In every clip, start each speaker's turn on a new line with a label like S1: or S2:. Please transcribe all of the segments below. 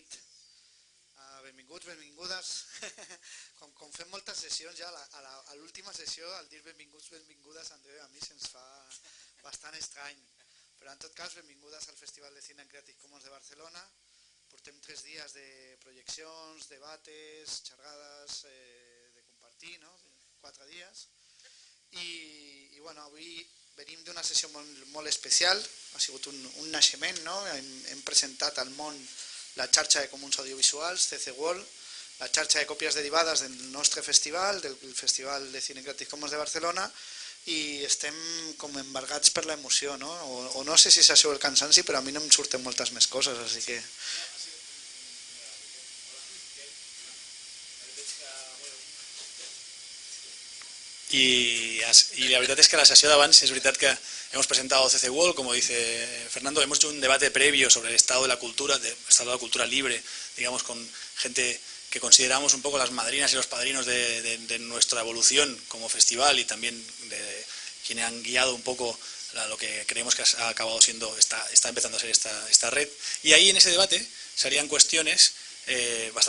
S1: nit. Benvinguts, benvingudes. Com fem moltes sessions, ja a l'última sessió, el dir benvinguts, benvingudes, a mi se'ns fa bastant estrany. Però en tot cas, benvingudes al Festival de Cine Creative Commons de Barcelona. Portem 3 dies de projeccions, debates, xerrades, de compartir, no? 4 dies. I bueno, avui venim d'una sessió molt especial, ha sigut un naixement, no? Hem presentat al món la xarxa de comuns audiovisuals, CC World, la xarxa de còpies derivades del nostre festival, del Festival de Cine Creative Commons de Barcelona, i estem com embargats per l'emoció, no? O no sé si s'ha sigut el cansanci, però a mi no em surten moltes més coses, així que...
S2: Y la verdad es que la sesión de avance es verdad que hemos presentado CC World, como dice Fernando, hemos hecho un debate previo sobre el estado de la cultura, libre, digamos, con gente que consideramos un poco las madrinas y los padrinos de nuestra evolución como festival y también de quienes han guiado un poco lo que creemos que ha acabado siendo, está empezando a ser esta red. Y ahí en ese debate salían cuestiones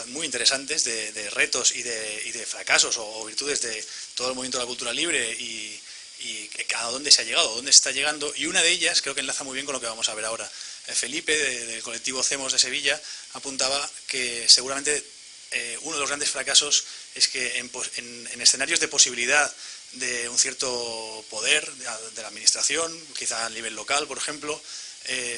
S2: muy interesantes de retos y de fracasos o virtudes de todo el movimiento de la cultura libre y a dónde se ha llegado, dónde se está llegando, y una de ellas creo que enlaza muy bien con lo que vamos a ver ahora. Felipe, del colectivo CEMOS de Sevilla, apuntaba que seguramente uno de los grandes fracasos es que en escenarios de posibilidad de un cierto poder de la administración, quizá a nivel local, por ejemplo,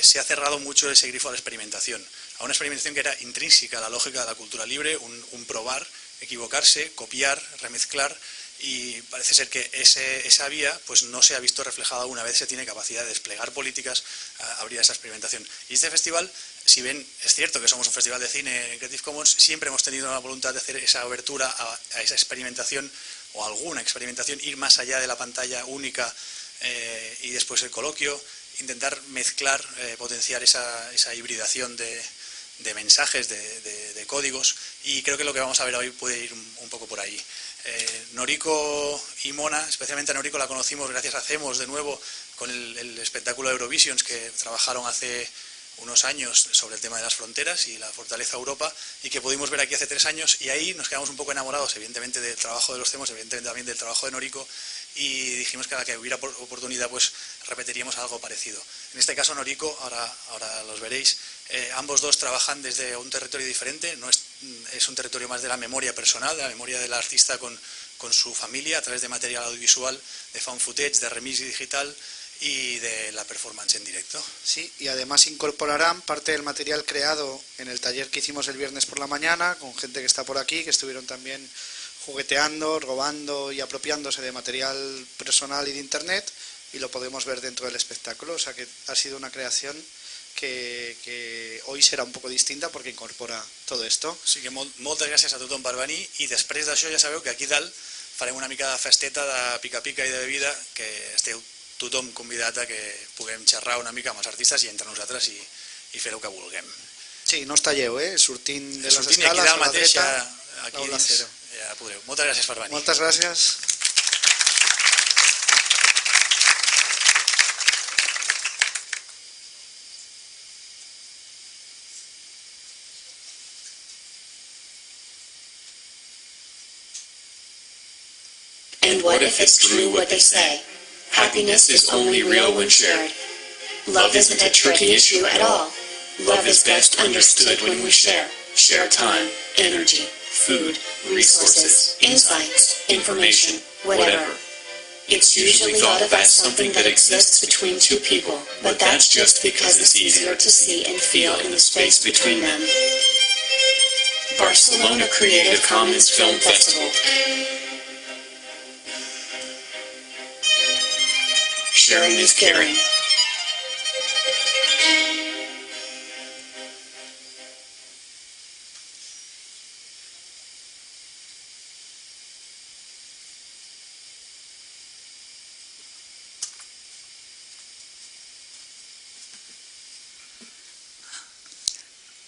S2: se ha cerrado mucho ese grifo a la experimentación, a una experimentación que era intrínseca a la lógica de la cultura libre, un probar, equivocarse, copiar, remezclar, y parece ser que esa vía pues no se ha visto reflejada una vez se tiene capacidad de desplegar políticas, abrir esa experimentación. Y este festival, si bien es cierto que somos un festival de cine en Creative Commons, siempre hemos tenido la voluntad de hacer esa abertura a esa experimentación o alguna experimentación, ir más allá de la pantalla única y después el coloquio, intentar mezclar, potenciar esa hibridación de mensajes, de códigos, y creo que lo que vamos a ver hoy puede ir un poco por ahí. Noriko y Monna, especialmente a Noriko la conocimos gracias a CEMOS de nuevo con el espectáculo de Eurovisions que trabajaron hace unos años sobre el tema de las fronteras y la fortaleza Europa, y que pudimos ver aquí hace 3 años, y ahí nos quedamos un poco enamorados evidentemente del trabajo de los CEMOS, evidentemente también del trabajo de Noriko, y dijimos que a la que hubiera oportunidad pues repetiríamos algo parecido. En este caso Noriko, ahora los veréis, ambos dos trabajan desde un territorio diferente, no es un territorio más de la memoria personal, de la memoria del artista con su familia a través de material audiovisual, de found footage, de remix digital y de la performance en directo.
S1: Sí, y además incorporarán parte del material creado en el taller que hicimos el viernes por la mañana, con gente que está por aquí, que estuvieron también jugueteando, robando y apropiándose de material personal y de internet, y lo podemos ver dentro del espectáculo. O sea que ha sido una creación que hoy serà un poco distinta perquè incorpora tot esto.
S2: O sigui que moltes gràcies a tothom per venir, i després d'això ja sabeu que aquí dalt farem una mica de festeta de pica-pica i de bebida, que esteu tothom convidat a que puguem xerrar una mica amb els artistes i entre nosaltres i fer el que vulguem.
S1: Sí, no us talleu, sortint de les escales
S2: aquí dalt
S1: a la
S2: mateix,
S1: dreta,
S2: aquí dins, ja podreu. Moltes gràcies per venir.
S1: Moltes gràcies.
S3: And what if it's true what they say? Happiness is only real when shared. Love isn't a tricky issue at all. Love is best understood when we share. Share time, energy, food, resources, insights, information, whatever. It's usually thought of as something that exists between two people, but that's just because it's easier to see and feel in the space between them. Barcelona Creative Commons Film Festival. Sharing is caring.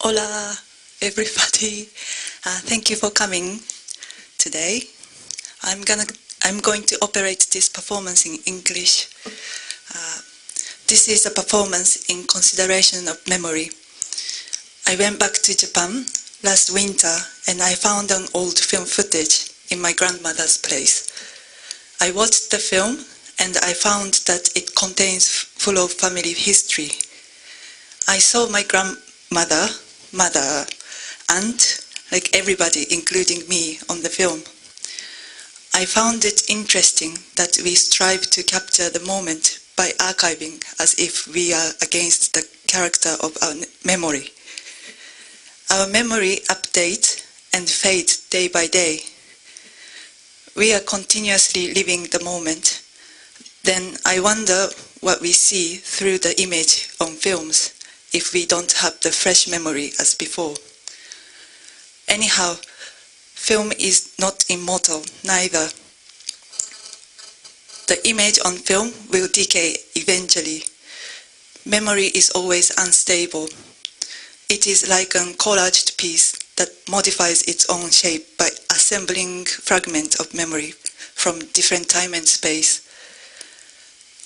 S4: Hola, everybody. Thank you for coming today. I'm going to operate this performance in English. This is a performance in consideration of memory. I went back to Japan last winter and I found an old film footage in my grandmother's place. I watched the film and I found that it contains full of family history. I saw my grandmother, mother, aunt, like everybody, including me, on the film. I found it interesting that we strive to capture the moment by archiving as if we are against the character of our memory. Our memory updates and fades day by day. We are continuously living the moment. Then I wonder what we see through the image on films if we don't have the fresh memory as before. Anyhow, film is not immortal, neither. The image on film will decay eventually. Memory is always unstable. It is like a collaged piece that modifies its own shape by assembling fragments of memory from different time and space.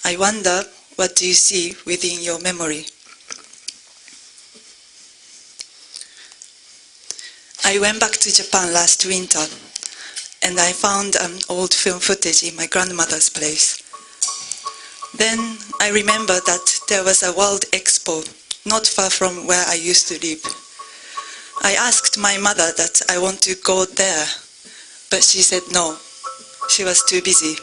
S4: I wonder, what do you see within your memory? I went back to Japan last winter and I found an old film footage in my grandmother's place. Then I remember that there was a World Expo not far from where I used to live. I asked my mother that I want to go there, but she said no, she was too busy.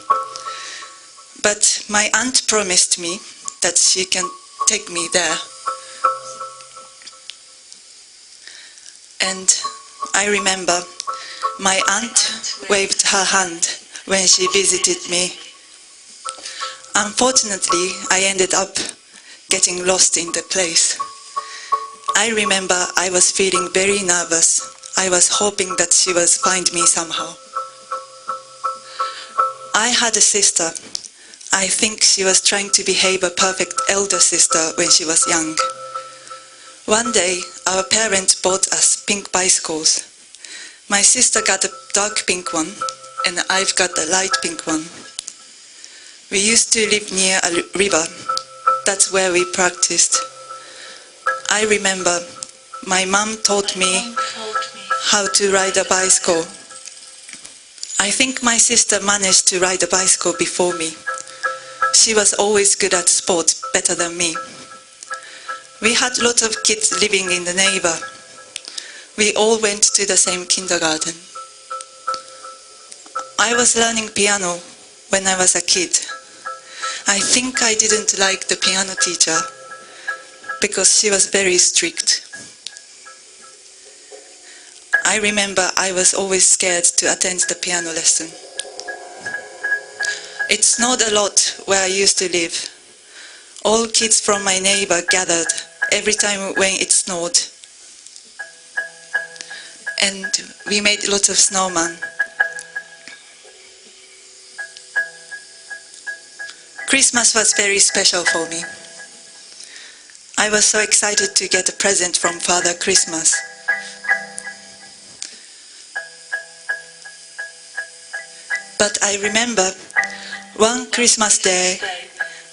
S4: But my aunt promised me that she can take me there. And I remember my aunt waved her hand when she visited me. Unfortunately, I ended up getting lost in the place. I remember I was feeling very nervous. I was hoping that she would find me somehow. I had a sister. I think she was trying to behave a perfect elder sister when she was young. One day, our parents bought us pink bicycles. My sister got a dark pink one, and I've got a light pink one. We used to live near a river. That's where we practiced. I remember my mom taught me how to ride a bicycle. I think my sister managed to ride a bicycle before me. She was always good at sports, better than me. We had lots of kids living in the neighbor. We all went to the same kindergarten. I was learning piano when I was a kid. I think I didn't like the piano teacher because she was very strict. I remember I was always scared to attend the piano lesson. It snowed a lot where I used to live. All kids from my neighbor gathered every time when it snowed. And we made lots of snowmen. Christmas was very special for me. I was so excited to get a present from Father Christmas. But I remember one Christmas day,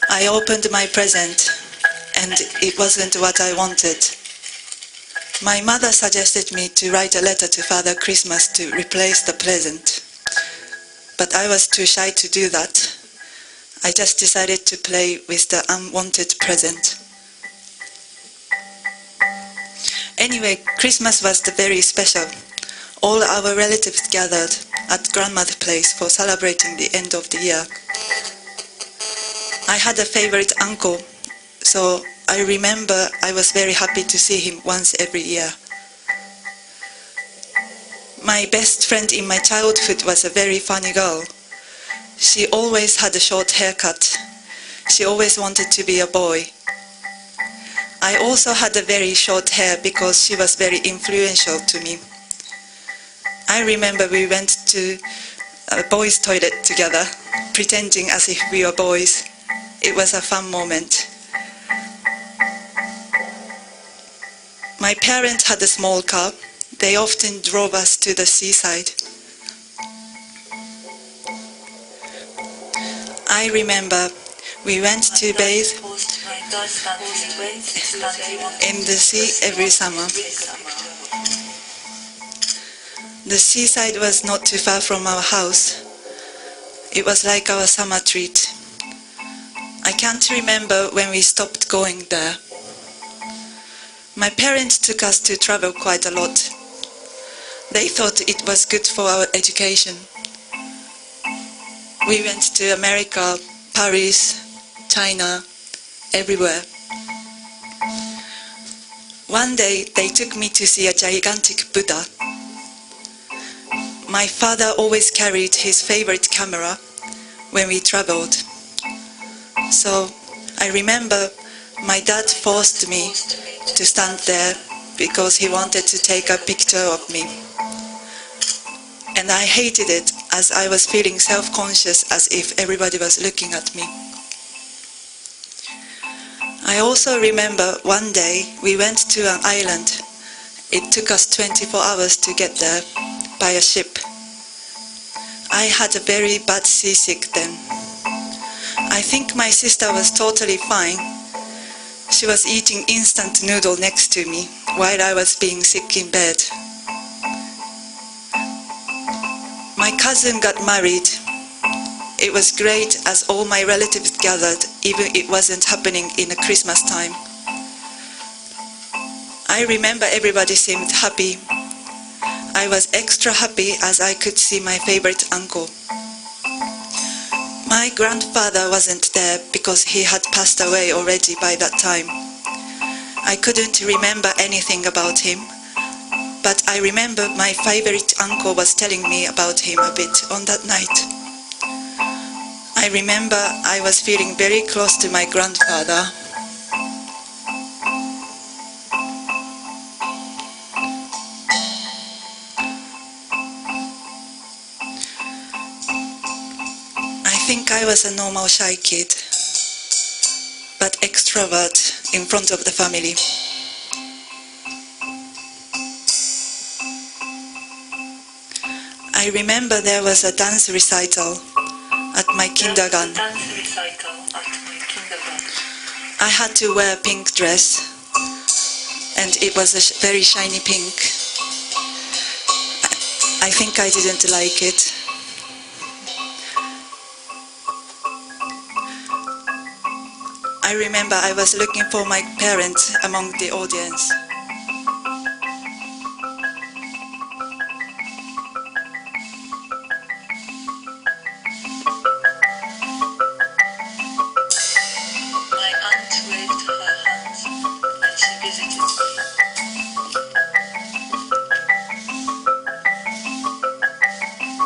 S4: I opened my present and it wasn't what I wanted. My mother suggested me to write a letter to Father Christmas to replace the present. But I was too shy to do that. I just decided to play with the unwanted present. Anyway, Christmas was very special. All our relatives gathered at grandmother's place for celebrating the end of the year. I had a favorite uncle, so I remember I was very happy to see him once every year. My best friend in my childhood was a very funny girl. She always had a short haircut. She always wanted to be a boy. I also had a very short hair because she was very influential to me. I remember we went to a boys' toilet together, pretending as if we were boys. It was a fun moment. My parents had a small car. They often drove us to the seaside. I remember we went to bathe in the sea every summer. The seaside was not too far from our house. It was like our summer treat. I can't remember when we stopped going there. My parents took us to travel quite a lot. They thought it was good for our education. We went to America, Paris, China, everywhere. One day they took me to see a gigantic Buddha. My father always carried his favorite camera when we traveled. So I remember my dad forced me to stand there because he wanted to take a picture of me. And I hated it as I was feeling self-conscious as if everybody was looking at me. I also remember one day we went to an island. It took us 24 hours to get there by a ship. I had a very bad seasick then. I think my sister was totally fine. She was eating instant noodle next to me while I was being sick in bed. My cousin got married. It was great as all my relatives gathered, even it wasn't happening in a Christmas time. I remember everybody seemed happy. I was extra happy as I could see my favorite uncle. My grandfather wasn't there because he had passed away already by that time. I couldn't remember anything about him, but I remember my favorite uncle was telling me about him a bit on that night. I remember I was feeling very close to my grandfather. I think I was a normal shy kid, but extrovert in front of the family. I remember there was a dance recital at my kindergarten. I had to wear a pink dress, and it was a very shiny pink. I think I didn't like it. I remember I was looking for my parents among the audience.
S5: My aunt waved her hands when she visited me.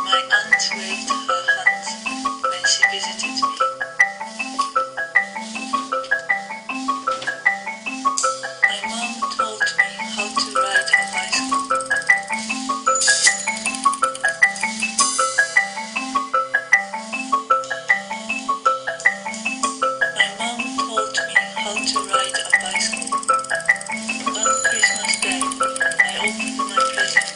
S5: My aunt waved her hands when she visited me. My mom taught me how to ride a bicycle. My mom taught me how to ride a bicycle. On Christmas Day, I opened my present,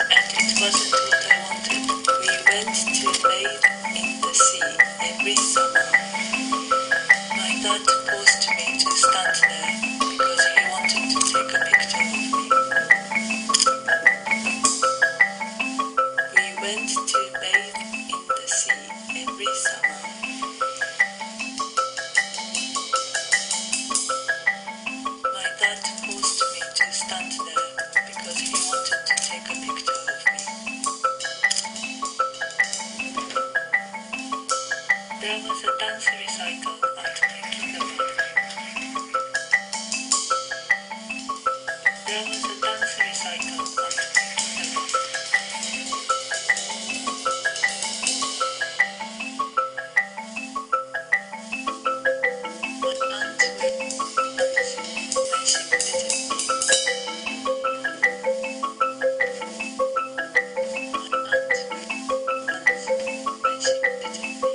S5: and it wasn't what I wanted. We went to bathe in the sea every summer. My dad forced me to stand there because he wanted to take a picture of me. We went to bathe in the sea every summer. My dad forced me to stand there because he wanted to take a picture of me. There was a dance recital at my kindergarten. There was a dance recital at my kindergarten. My aunt waved hands when she visited me. My aunt waved hands when she visited me.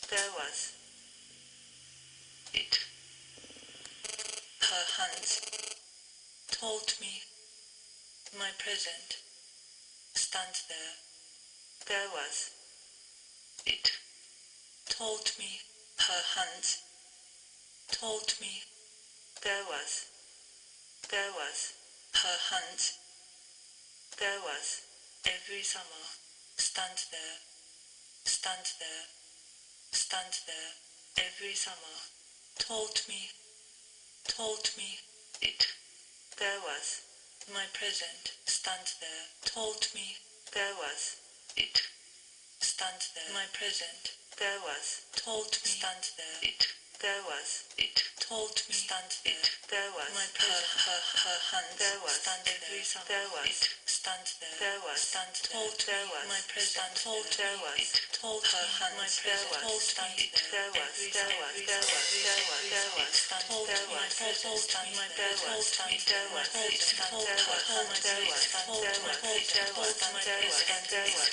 S5: There was it. Her hands told me my present stands there. There was it. Told me her hands told me there was her hands. There was every summer stands there, stands there, stands there. Every summer told me it. There was my present stands there. Told me there was it. Stands there. My present. There was. Told me. Stands there. It. There was. It. Told me. Stands there. It. There was. My present. Her hand. There was. Stand every summer. There was. It. Stands there. There was. Stands. Told. There was. My present. Told. There was. It. Told her hand. My present. Told me. There was. There was. There was. There was. There was. Told me. My present. Told me. There was. There was. Told her hand. There was. Told my present. Told my present. There was.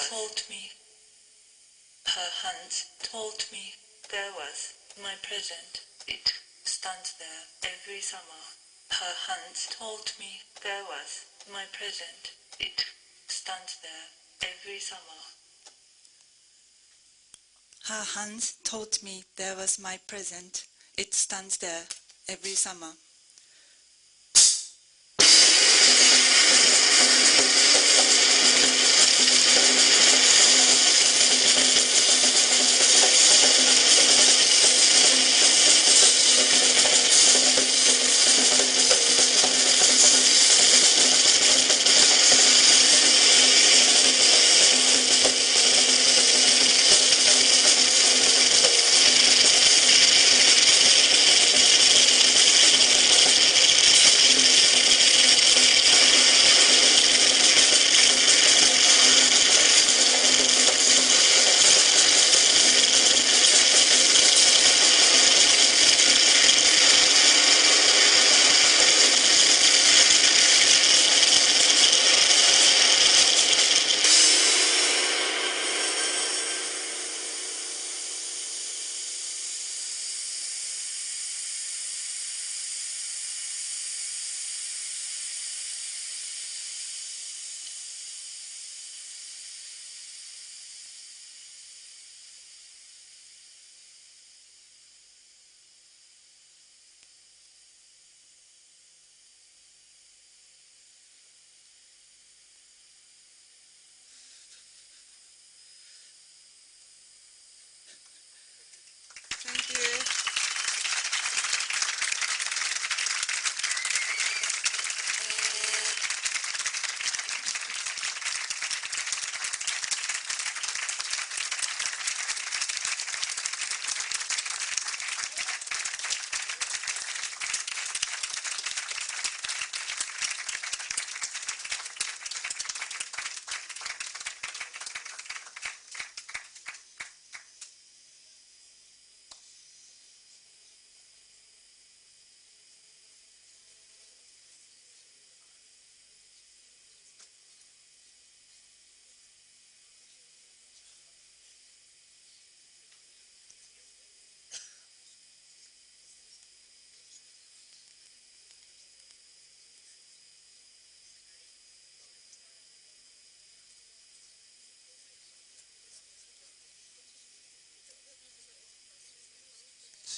S5: Told me. Her hands told me there was my present. It stands there every summer. Her hands told me there was my present. It stands there every summer.
S4: Her hands told me there was my present. It stands there every summer.
S6: Thank you.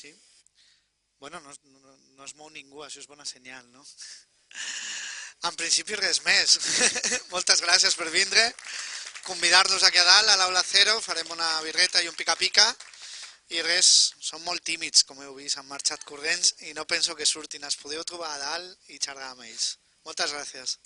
S1: Sí? Bueno, no es mou ningú, això és bona senyal, no? En principi res més. Moltes gràcies per vindre. Convidar-los aquí a dalt, a l'aula 0, farem una birreta i un pica-pica. I res, són molt tímids, com heu vist, han marxat corrents i no penso que surtin. Es podeu trobar a dalt i xerrar amb ells. Moltes gràcies.